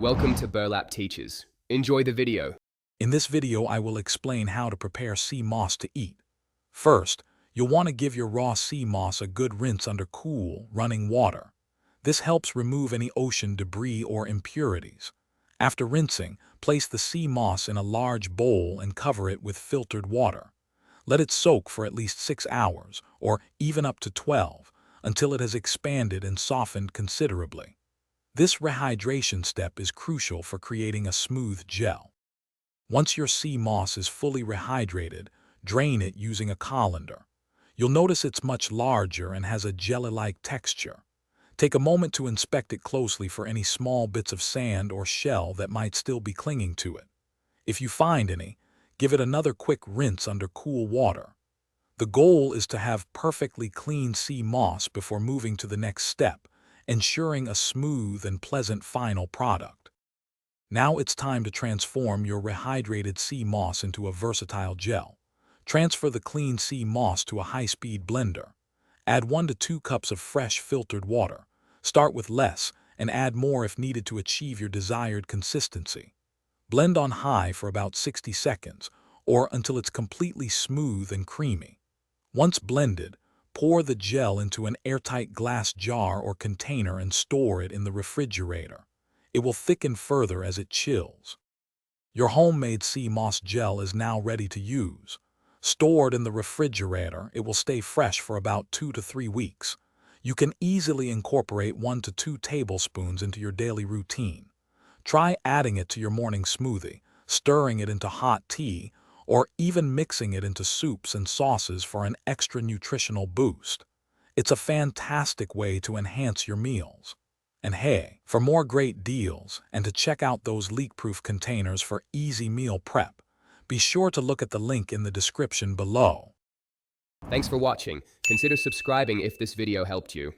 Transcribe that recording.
Welcome to Burlap Teachers. Enjoy the video. In this video, I will explain how to prepare sea moss to eat. First, you'll want to give your raw sea moss a good rinse under cool, running water. This helps remove any ocean debris or impurities. After rinsing, place the sea moss in a large bowl and cover it with filtered water. Let it soak for at least 6 hours, or even up to 12, until it has expanded and softened considerably. This rehydration step is crucial for creating a smooth gel. Once your sea moss is fully rehydrated, drain it using a colander. You'll notice it's much larger and has a jelly-like texture. Take a moment to inspect it closely for any small bits of sand or shell that might still be clinging to it. If you find any, give it another quick rinse under cool water. The goal is to have perfectly clean sea moss before moving to the next step, ensuring a smooth and pleasant final product. Now it's time to transform your rehydrated sea moss into a versatile gel. Transfer the clean sea moss to a high-speed blender. Add 1 to 2 cups of fresh filtered water. Start with less and add more if needed to achieve your desired consistency. Blend on high for about 60 seconds or until it's completely smooth and creamy. Once blended, pour the gel into an airtight glass jar or container and store it in the refrigerator. It will thicken further as it chills. Your homemade sea moss gel is now ready to use. Stored in the refrigerator, it will stay fresh for about 2 to 3 weeks. You can easily incorporate 1 to 2 tablespoons into your daily routine. Try adding it to your morning smoothie, stirring it into hot tea, or even mixing it into soups and sauces for an extra nutritional boost. It's a fantastic way to enhance your meals. And hey, for more great deals and to check out those leak-proof containers for easy meal prep, be sure to look at the link in the description below. Thanks for watching. Consider subscribing if this video helped you.